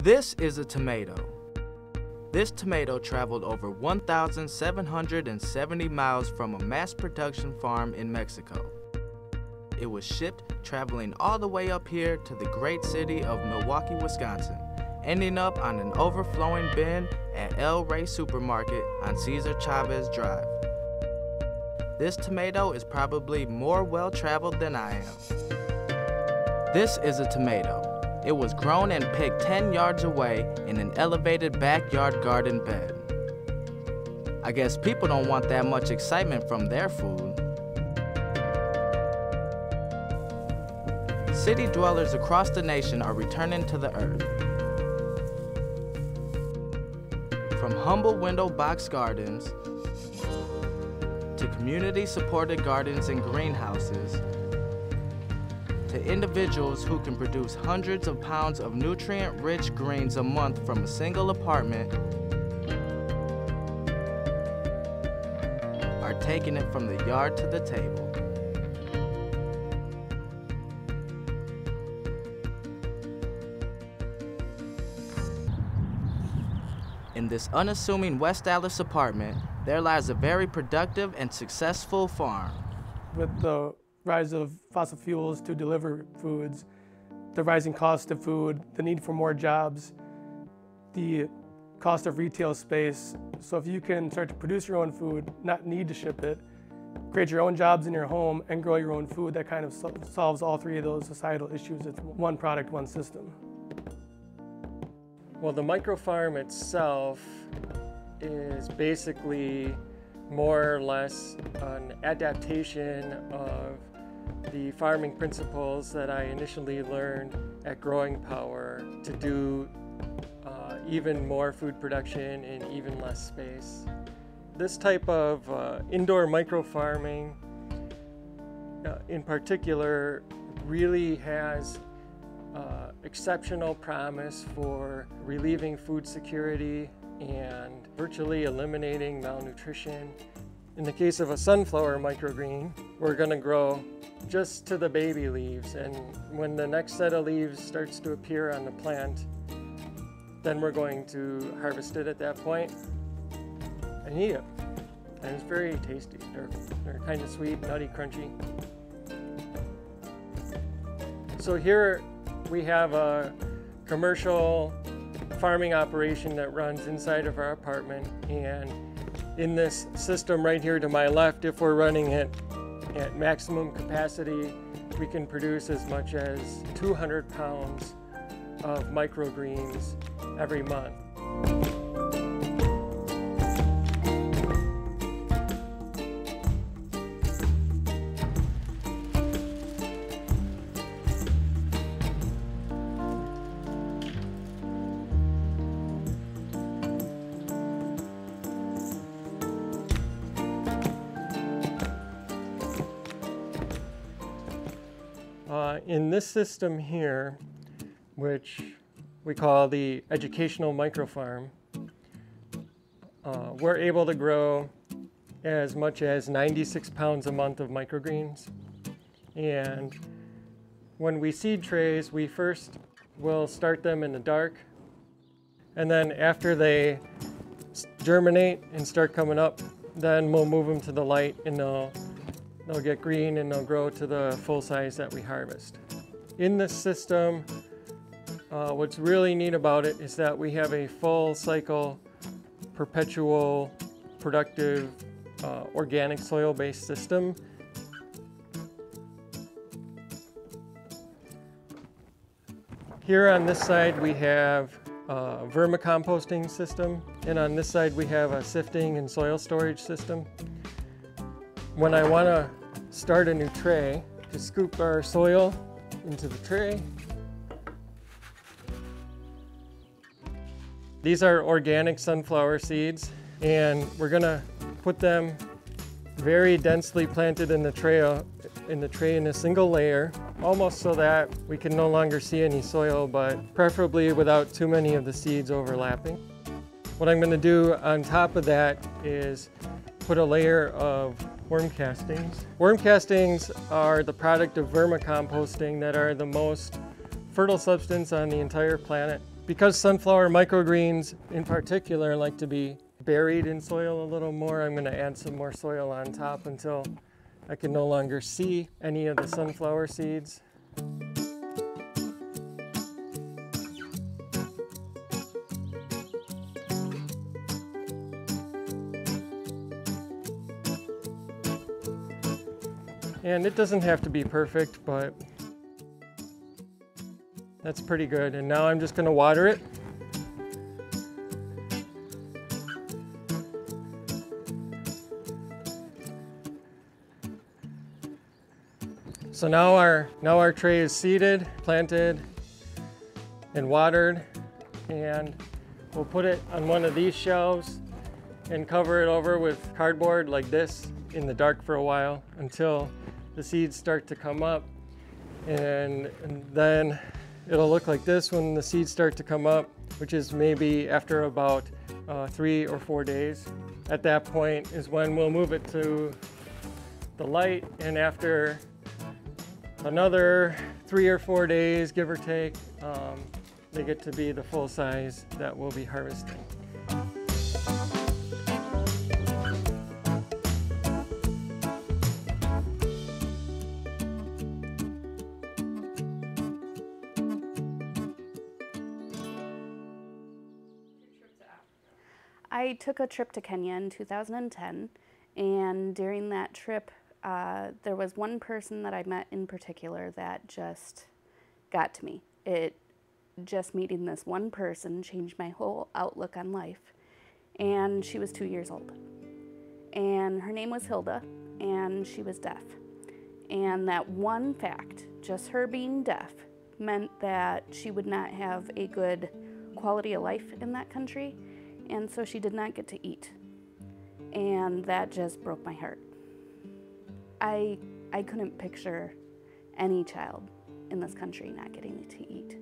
This is a tomato. This tomato traveled over 1,770 miles from a mass production farm in Mexico. It was shipped traveling all the way up here to the great city of Milwaukee, Wisconsin, ending up on an overflowing bin at El Rey Supermarket on Cesar Chavez Drive. This tomato is probably more well-traveled than I am. This is a tomato. It was grown and picked 10 yards away in an elevated backyard garden bed. I guess people don't want that much excitement from their food. City dwellers across the nation are returning to the earth. From humble window box gardens to community-supported gardens and greenhouses, to individuals who can produce hundreds of pounds of nutrient-rich greens a month from a single apartment, are taking it from the yard to the table. In this unassuming West Dallas apartment, there lies a very productive and successful farm. With the rise of fossil fuels to deliver foods, the rising cost of food, the need for more jobs, the cost of retail space. So if you can start to produce your own food, not need to ship it, create your own jobs in your home, and grow your own food, that kind of solves all three of those societal issues. It's one product, one system. Well, the microfarm itself is basically more or less an adaptation of the farming principles that I initially learned at Growing Power to do even more food production in even less space. This type of indoor microfarming in particular really has exceptional promise for relieving food security and virtually eliminating malnutrition. In the case of a sunflower microgreen, we're going to grow just to the baby leaves, and when the next set of leaves starts to appear on the plant, then we're going to harvest it at that point and eat it. And it's very tasty. They're kind of sweet, nutty, crunchy. So here we have a commercial farming operation that runs inside of our apartment, and in this system right here to my left, if we're running it at maximum capacity, we can produce as much as 200 pounds of microgreens every month. In this system here, which we call the educational microfarm, we're able to grow as much as 96 pounds a month of microgreens. And when we seed trays, we first will start them in the dark, and then after they germinate and start coming up, then we'll move them to the light, and they'll get green and they'll grow to the full size that we harvest. In this system, what's really neat about it is that we have a full cycle, perpetual, productive, organic soil-based system. Here on this side we have a vermicomposting system, and on this side we have a sifting and soil storage system. When I want to start a new tray, to scoop our soil into the tray. These are organic sunflower seeds, and we're going to put them very densely planted in the tray in a single layer, almost so that we can no longer see any soil, but preferably without too many of the seeds overlapping. What I'm going to do on top of that is put a layer of worm castings. Worm castings are the product of vermicomposting that are the most fertile substance on the entire planet. Because sunflower microgreens in particular like to be buried in soil a little more, I'm going to add some more soil on top until I can no longer see any of the sunflower seeds. And it doesn't have to be perfect, but that's pretty good. And now I'm just going to water it. So now our tray is seeded, planted, and watered, and we'll put it on one of these shelves and cover it over with cardboard like this in the dark for a while until the seeds start to come up, and then it'll look like this when the seeds start to come up, which is maybe after about 3 or 4 days. At that point is when we'll move it to the light, and after another 3 or 4 days, give or take, they get to be the full size that we'll be harvesting. I took a trip to Kenya in 2010, and during that trip, there was one person that I met in particular that just got to me. Just meeting this one person changed my whole outlook on life, and she was 2 years old. And her name was Hilda, and she was deaf. And that one fact, just her being deaf, meant that she would not have a good quality of life in that country, and so she did not get to eat. And that just broke my heart. I couldn't picture any child in this country not getting to eat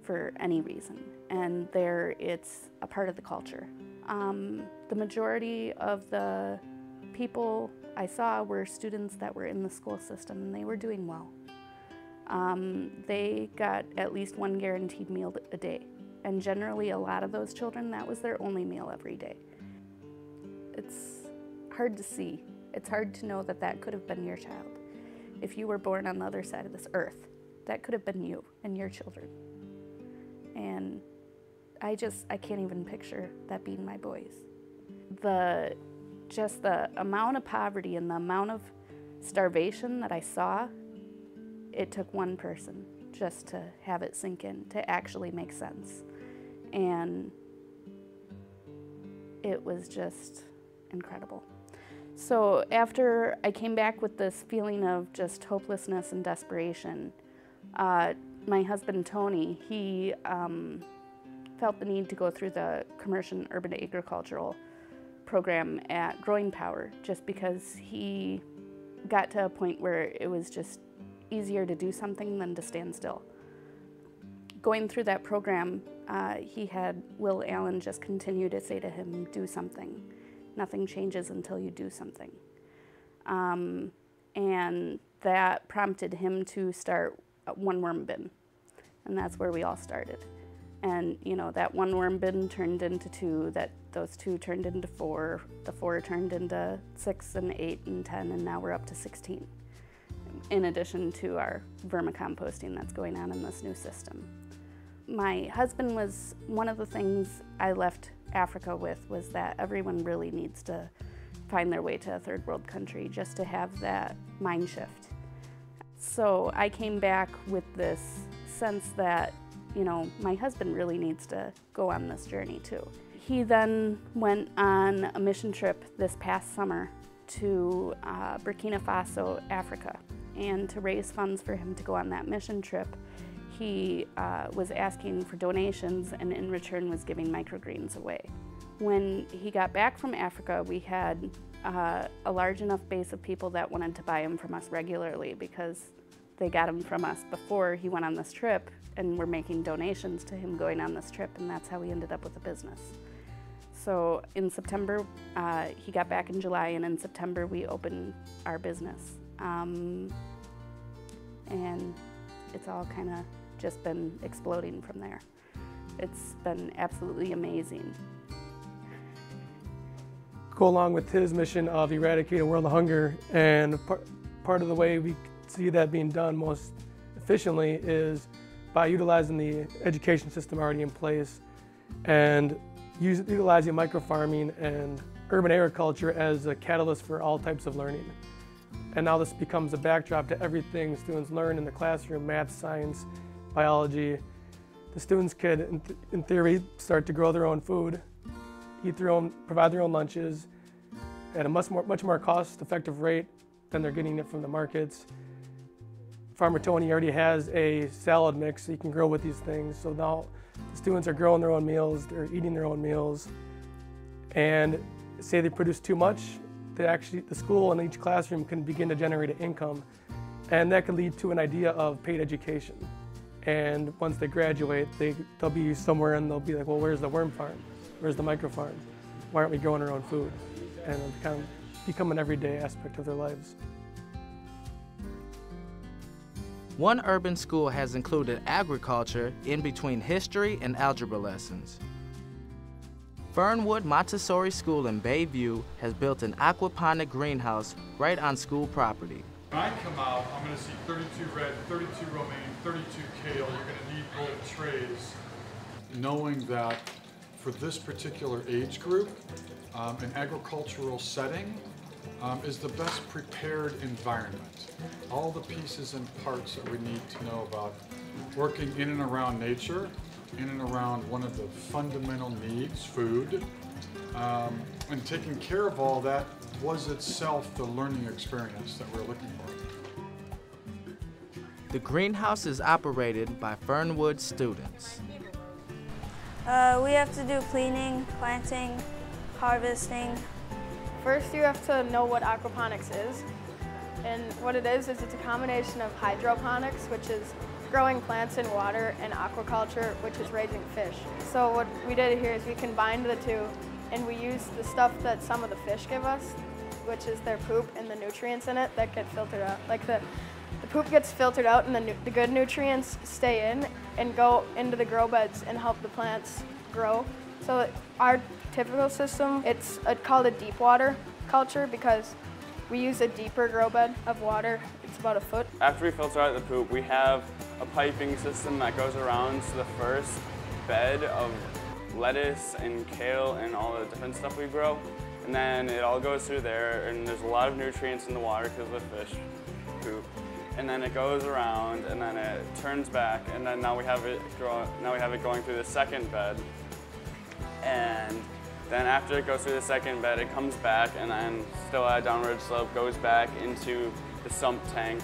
for any reason. And there, it's a part of the culture. The majority of the people I saw were students that were in the school system, and they were doing well. They got at least one guaranteed meal a day. And generally, a lot of those children, that was their only meal every day. It's hard to see. It's hard to know that that could have been your child. If you were born on the other side of this earth, that could have been you and your children. And I can't even picture that being my boys. Just the amount of poverty and the amount of starvation that I saw, it took one person just to have it sink in, to actually make sense. And it was just incredible. So after I came back with this feeling of just hopelessness and desperation, my husband Tony, he felt the need to go through the commercial urban agricultural program at Growing Power, just because he got to a point where it was just easier to do something than to stand still. Going through that program, he had Will Allen just continue to say to him, do something. Nothing changes until you do something. And that prompted him to start one worm bin. And that's where we all started. And that one worm bin turned into 2, those 2 turned into 4, the 4 turned into 6 and 8 and 10, and now we're up to 16. In addition to our vermicomposting that's going on in this new system. My husband was, one of the things I left Africa with was that everyone really needs to find their way to a third world country just to have that mind shift. So I came back with this sense that, my husband really needs to go on this journey too. He then went on a mission trip this past summer to Burkina Faso, Africa. And to raise funds for him to go on that mission trip, he was asking for donations and in return was giving microgreens away. When he got back from Africa, we had a large enough base of people that wanted to buy them from us regularly because they got them from us before he went on this trip and were making donations to him going on this trip, and that's how we ended up with the business. So in September, he got back in July, and in September we opened our business. And it's all kind of just been exploding from there. It's been absolutely amazing. Go along with his mission of eradicating world hunger, and part of the way we see that being done most efficiently is by utilizing the education system already in place and utilizing microfarming and urban agriculture as a catalyst for all types of learning. And now this becomes a backdrop to everything students learn in the classroom: math, science, biology. The students could, in theory, start to grow their own food, provide their own lunches at a much more cost-effective rate than they're getting it from the markets. Farmer Tony already has a salad mix so you can grow with these things. So now the students are growing their own meals, they're eating their own meals, and say they produce too much, the school and each classroom can begin to generate an income, and that could lead to an idea of paid education. And once they graduate, they'll be somewhere and they'll be like, well, where's the worm farm? Where's the micro farm? Why aren't we growing our own food? And it'll kind of become an everyday aspect of their lives. One urban school has included agriculture in between history and algebra lessons. Fernwood Montessori School in Bayview has built an aquaponic greenhouse right on school property. When I come out, I'm going to see 32 red, 32 romaine, 32 kale. You're going to need gold trays. Knowing that for this particular age group, an agricultural setting is the best prepared environment. All the pieces and parts that we need to know about working in and around nature, in and around one of the fundamental needs, food, and taking care of all that was itself the learning experience that we're looking for. The greenhouse is operated by Fernwood students. We have to do cleaning, planting, harvesting. First, you have to know what aquaponics is. And what it is it's a combination of hydroponics, which is growing plants in water, and aquaculture, which is raising fish. So what we did here is we combined the two, and we used the stuff that some of the fish give us, which is their poop and the nutrients in it that get filtered out. Like the poop gets filtered out and the good nutrients stay in and go into the grow beds and help the plants grow. So our typical system, it's called a deep water culture because we use a deeper grow bed of water. It's about a foot. After we filter out the poop, we have a piping system that goes around to the first bed of lettuce and kale and all the different stuff we grow. And then it all goes through there, and there's a lot of nutrients in the water because of the fish poop. And then it goes around, and then it turns back, and then now we have it going through the second bed. And then after it goes through the second bed, it comes back, and then still at a downward slope goes back into the sump tank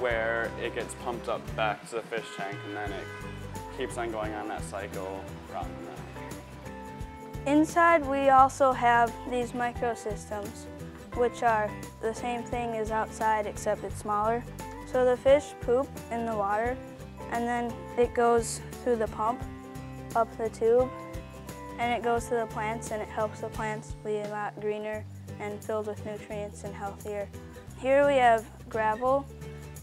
where it gets pumped up back to the fish tank, and then it keeps on going on that cycle around that. Inside, we also have these microsystems, which are the same thing as outside, except it's smaller. So the fish poop in the water, and then it goes through the pump up the tube, and it goes to the plants, and it helps the plants be a lot greener and filled with nutrients and healthier. Here we have gravel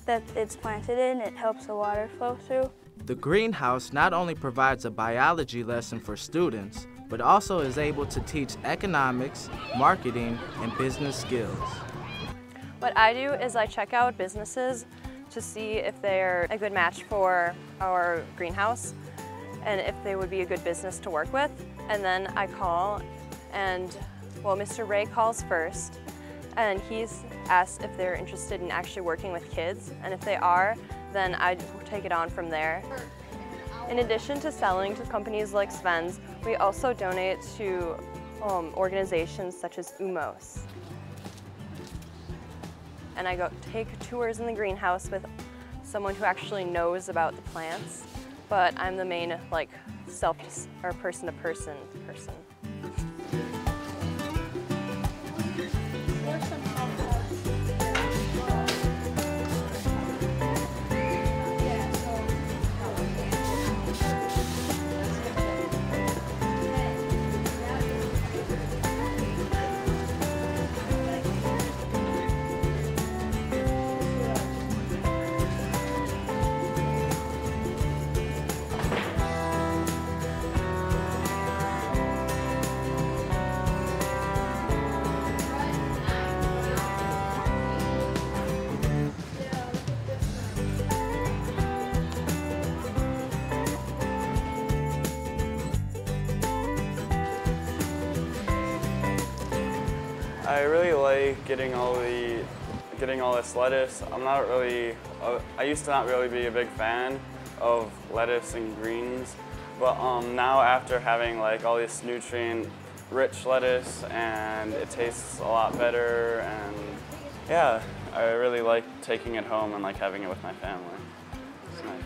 that it's planted in. It helps the water flow through. The greenhouse not only provides a biology lesson for students, but also is able to teach economics, marketing, and business skills. What I do is I check out businesses to see if they're a good match for our greenhouse and if they would be a good business to work with. And then I call, and well, Mr. Ray calls first, and he's asked if they're interested in actually working with kids, and if they are, then I take it on from there. In addition to selling to companies like Sven's, we also donate to organizations such as UMOS. And I go take tours in the greenhouse with someone who actually knows about the plants, but I'm the main person-to-person person. I really like getting all this lettuce. I used to not really be a big fan of lettuce and greens, but now after having like all this nutrient-rich lettuce, and it tastes a lot better, and yeah, I really like taking it home and like having it with my family. It's nice.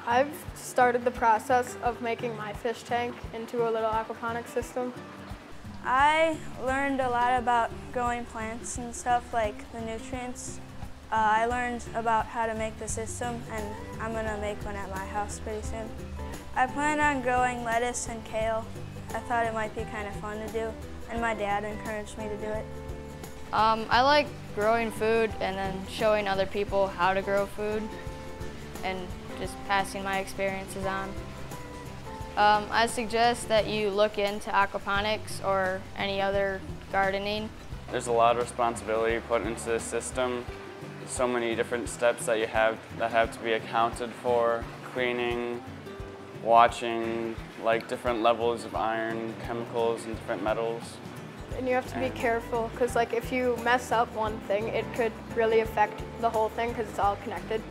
I've started the process of making my fish tank into a little aquaponics system. I learned a lot about growing plants and stuff, like the nutrients. I learned about how to make the system, and I'm going to make one at my house pretty soon. I plan on growing lettuce and kale. I thought it might be kind of fun to do, and my dad encouraged me to do it. I like growing food and then showing other people how to grow food and just passing my experiences on. I suggest that you look into aquaponics or any other gardening. There's a lot of responsibility put into the system. So many different steps that have to be accounted for. Cleaning, watching, like different levels of iron, chemicals, and different metals. And you have to be careful, because like if you mess up one thing, it could really affect the whole thing because it's all connected.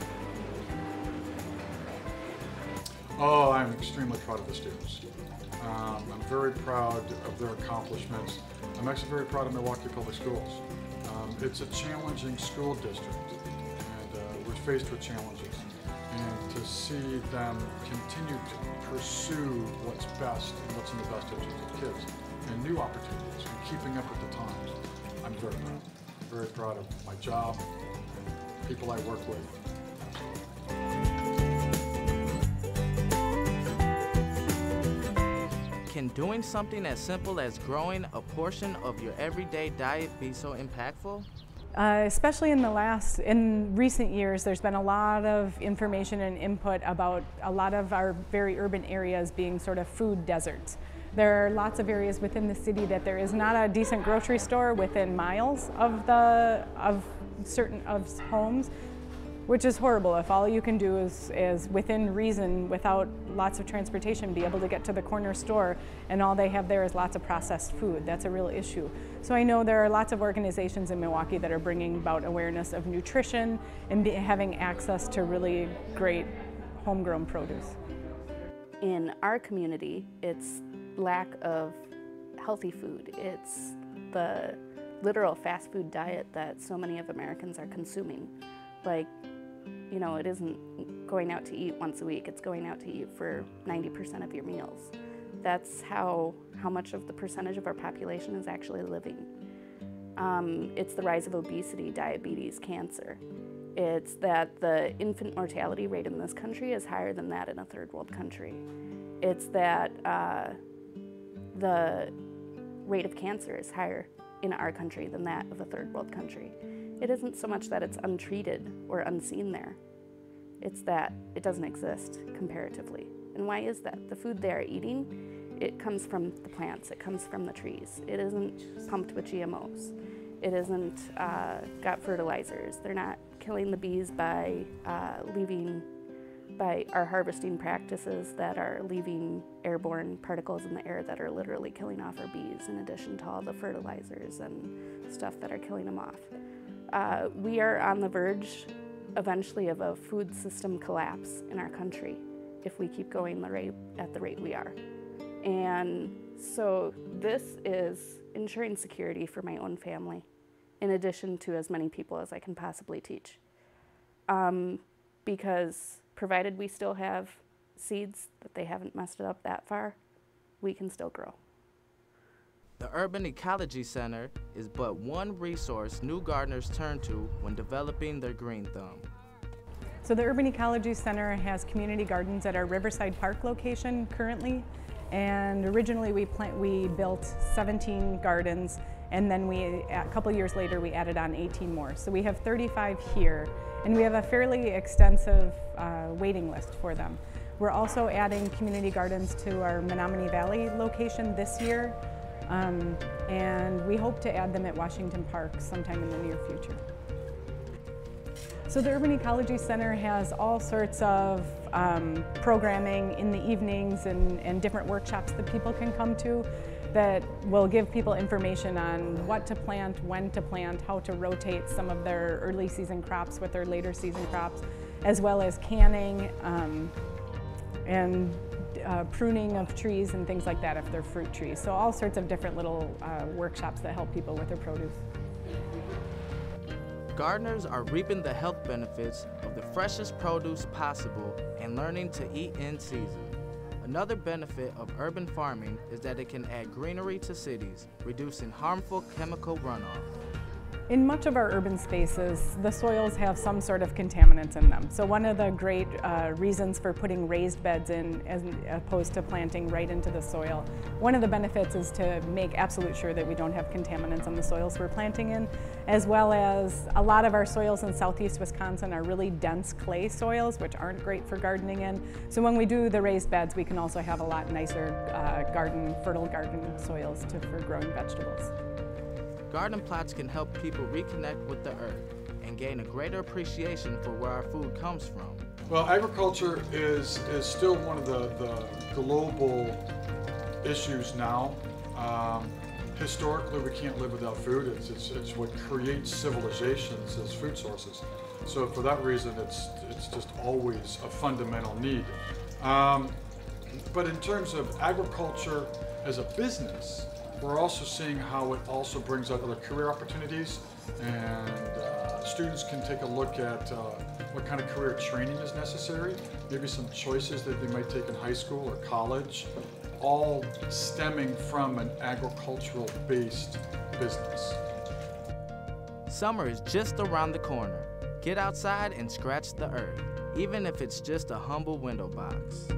Oh, I'm extremely proud of the students. I'm very proud of their accomplishments. I'm actually very proud of Milwaukee Public Schools. It's a challenging school district, and we're faced with challenges. And to see them continue to pursue what's best and what's in the best interest of kids, and new opportunities, and keeping up with the times, I'm very proud. I'm very proud of my job and people I work with. Can doing something as simple as growing a portion of your everyday diet be so impactful? Especially in recent years, there's been a lot of information and input about a lot of our very urban areas being sort of food deserts. There are lots of areas within the city that there is not a decent grocery store within miles of certain homes, which is horrible. If all you can do is within reason, without lots of transportation, be able to get to the corner store, and all they have there is lots of processed food, that's a real issue. So I know there are lots of organizations in Milwaukee that are bringing about awareness of nutrition and having access to really great homegrown produce. In our community, it's lack of healthy food. It's the literal fast food diet that so many of Americans are consuming. Like, you know, it isn't going out to eat once a week, it's going out to eat for 90% of your meals. That's how much of the percentage of our population is actually living. It's the rise of obesity, diabetes, cancer. It's that the infant mortality rate in this country is higher than that in a third world country. It's that the rate of cancer is higher in our country than that of a third world country. It isn't so much that it's untreated or unseen there. It's that it doesn't exist comparatively. And why is that? The food they are eating, it comes from the plants, it comes from the trees. It isn't pumped with GMOs. It isn't got fertilizers. They're not killing the bees by our harvesting practices that are leaving airborne particles in the air that are literally killing off our bees, in addition to all the fertilizers and stuff that are killing them off. We are on the verge, eventually, of a food system collapse in our country if we keep going at the rate we are. And so this is ensuring security for my own family, in addition to as many people as I can possibly teach. Because provided we still have seeds, that they haven't messed it up that far, we can still grow. The Urban Ecology Center is but one resource new gardeners turn to when developing their green thumb. So the Urban Ecology Center has community gardens at our Riverside Park location currently, and originally we built 17 gardens, and then a couple years later we added on 18 more. So we have 35 here, and we have a fairly extensive waiting list for them. We're also adding community gardens to our Menominee Valley location this year, and we hope to add them at Washington Park sometime in the near future. So the Urban Ecology Center has all sorts of programming in the evenings and different workshops that people can come to that will give people information on what to plant, when to plant, how to rotate some of their early season crops with their later season crops, as well as canning and pruning of trees and things like that if they're fruit trees. So all sorts of different little workshops that help people with their produce. Gardeners are reaping the health benefits of the freshest produce possible and learning to eat in season. Another benefit of urban farming is that it can add greenery to cities, reducing harmful chemical runoff. In much of our urban spaces, the soils have some sort of contaminants in them. So one of the great reasons for putting raised beds in as opposed to planting right into the soil, one of the benefits is to make absolute sure that we don't have contaminants on the soils we're planting in, as well as a lot of our soils in southeast Wisconsin are really dense clay soils, which aren't great for gardening in. So when we do the raised beds, we can also have a lot nicer fertile garden soils for growing vegetables. Garden plots can help people reconnect with the earth and gain a greater appreciation for where our food comes from. Well, agriculture is still one of the global issues now. Historically, we can't live without food. It's what creates civilizations as food sources. So for that reason, it's just always a fundamental need. But in terms of agriculture as a business, we're also seeing how it also brings out other career opportunities, and students can take a look at what kind of career training is necessary, maybe some choices that they might take in high school or college, all stemming from an agricultural-based business. Summer is just around the corner. Get outside and scratch the earth, even if it's just a humble window box.